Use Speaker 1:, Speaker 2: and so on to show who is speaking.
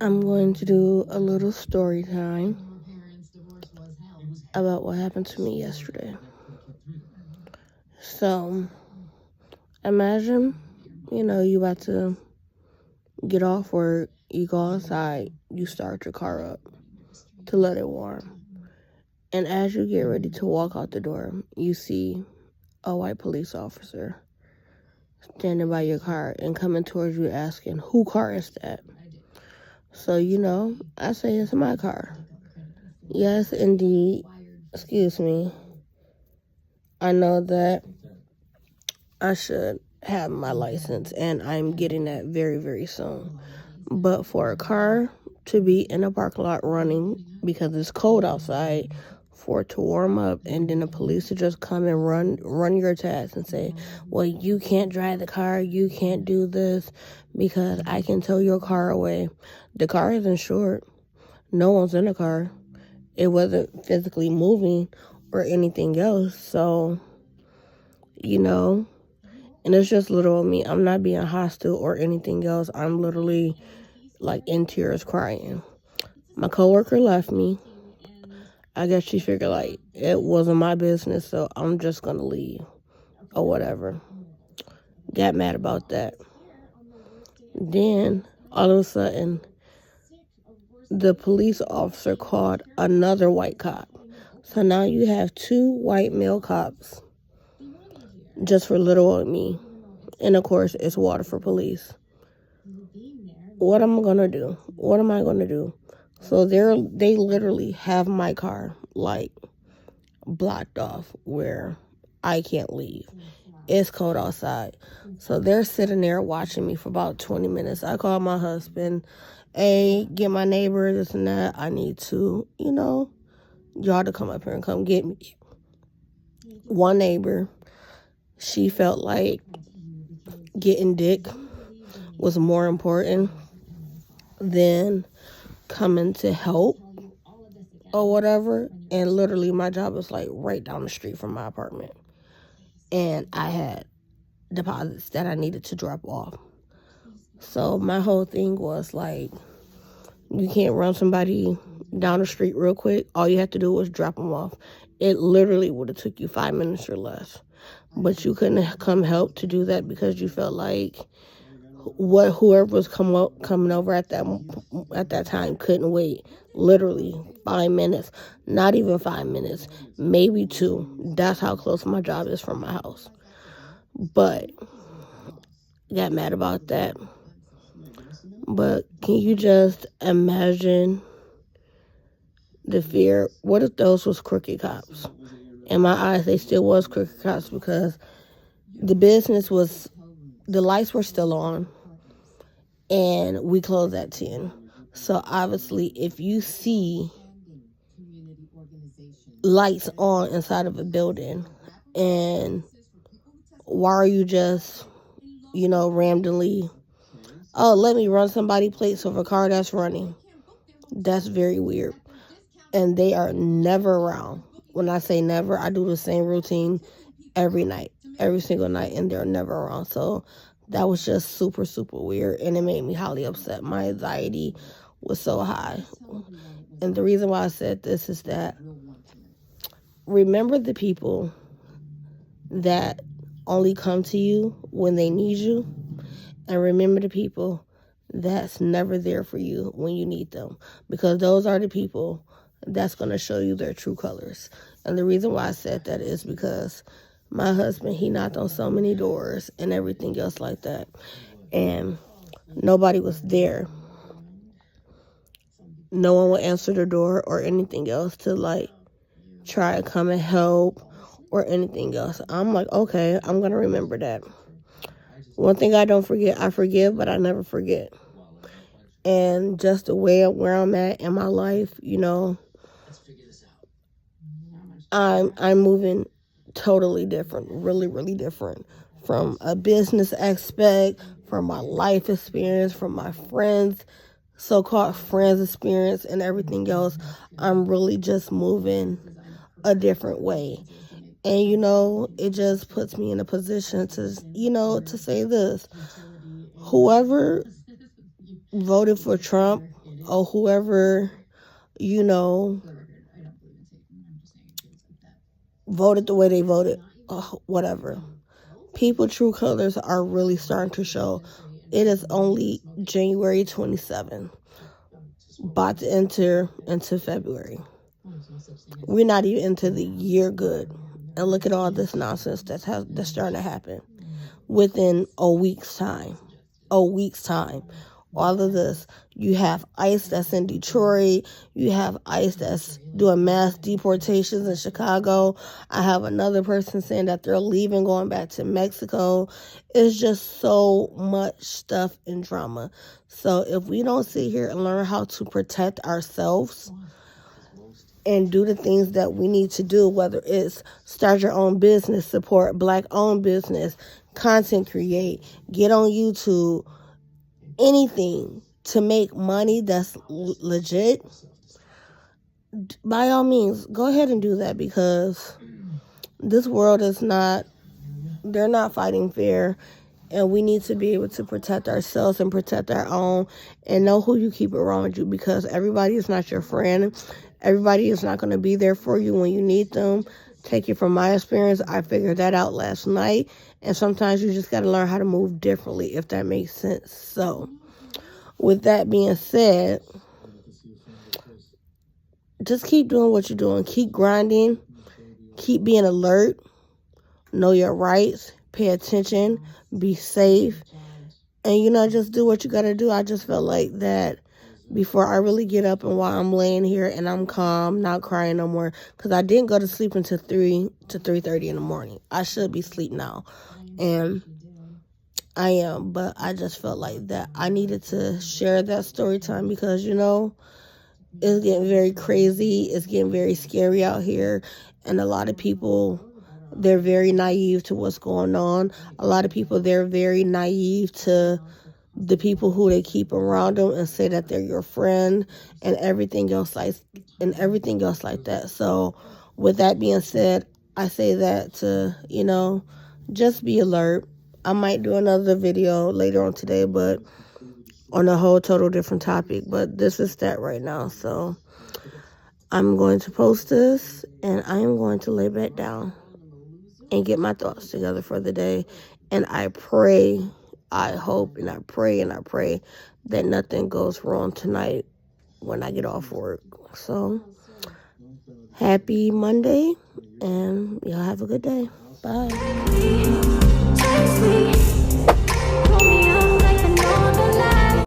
Speaker 1: I'm going to do a little story time about what happened to me yesterday. So, imagine, you about to get off work, you go outside, you start your car up to let it warm. And as you get ready to walk out the door, you see a white police officer standing by your car and coming towards you asking, whose car is that? So, I say it's my car. Yes, indeed. Excuse me. I know that I should have my license, and I'm getting that very, very soon. But for a car to be in a parking lot running because it's cold outside, for it to warm up, and then the police to just come and run your tags and say, well, you can't drive the car, you can't do this because I can tow your car away. The car is insured. No one's in the car. It wasn't physically moving or anything else. So, and it's just little me. I'm not being hostile or anything else. I'm literally like in tears crying. My coworker left me. I guess she figured like it wasn't my business, so I'm just gonna leave or whatever. Got mad about that. Then all of a sudden, the police officer called another white cop. So now you have two white male cops just for little old me. And of course, it's Waterford police. What am I gonna do? What am I gonna do? So they literally have my car like blocked off where I can't leave. It's cold outside. So they're sitting there watching me for about 20 minutes. I call my husband, hey, get my neighbor, this and that. I need to, y'all to come up here and come get me. One neighbor, she felt like getting dick was more important than coming to help or whatever. And literally my job is like right down the street from my apartment. And I had deposits that I needed to drop off. So my whole thing was like, you can't run somebody down the street real quick. All you have to do was drop them off. It literally would have took you 5 minutes or less. But you couldn't come help to do that because you felt like whoever was coming over at that time couldn't wait. Literally 5 minutes, not even 5 minutes, maybe 2. That's how close my job is from my house. But got mad about that. But can you just imagine the fear? What if those was crooked cops? In my eyes, they still was crooked cops because the lights were still on, and we closed at 10. So obviously, if you see lights on inside of a building, and why are you just, randomly, oh, let me run somebody's plates of a car that's running? That's very weird. And they are never around. When I say never, I do the same routine every night, every single night, and they're never around. So that was just super, super weird, and it made me highly upset. My anxiety was so high. And the reason why I said this is that remember the people that only come to you when they need you, and remember the people that's never there for you when you need them, because those are the people that's going to show you their true colors. And the reason why I said that is because my husband, he knocked on so many doors and everything else like that, and nobody was there. No one would answer the door or anything else to like try to come and help or anything else. I'm like, okay, I'm going to remember that. One thing I don't forget, I forgive, but I never forget. And just the way where I'm at in my life, I'm moving totally different, really, really different from a business aspect, from my life experience, from my friends, so-called friends experience and everything else. I'm really just moving a different way. And, it just puts me in a position to, to say this. Whoever voted for Trump or whoever, you know, voted the way they voted, whatever. People true colors are really starting to show. It is only January 27th, about to enter into February. We're not even into the year good. And look at all this nonsense that's starting to happen within a week's time. A week's time. All of this. You have ICE that's in Detroit. You have ICE that's doing mass deportations in Chicago. I have another person saying that they're leaving, going back to Mexico. It's just so much stuff and drama. So if we don't sit here and learn how to protect ourselves and do the things that we need to do, whether it's start your own business, support Black-owned business, content create, get on YouTube, anything to make money that's legit, by all means, go ahead and do that, because this world is not, they're not fighting fair, and we need to be able to protect ourselves and protect our own, and know who you keep around you, because everybody is not your friend. Everybody is not going to be there for you when you need them. Take it from my experience. I figured that out last night, and sometimes you just got to learn how to move differently, if that makes sense. So, with that being said, just keep doing what you're doing. Keep grinding. Keep being alert. Know your rights. Pay attention. Be safe. And, just do what you got to do. I just felt like that before I really get up, and while I'm laying here and I'm calm, not crying no more, because I didn't go to sleep until 3 to 3:30 in the morning. I should be asleep now. And I am, but I just felt like that I needed to share that story time, because, it's getting very crazy. It's getting very scary out here. And a lot of people, they're very naive to what's going on. A lot of people, they're very naive to the people who they keep around them and say that they're your friend and everything else like that. So with that being said, I say that to, just be alert. I might do another video later on today, but on a whole total different topic, but this is that right now. So I'm going to post this, and I am going to lay back down and get my thoughts together for the day. And I pray, I hope, and I pray that nothing goes wrong tonight when I get off work. So happy Monday, and y'all have a good day. Bye.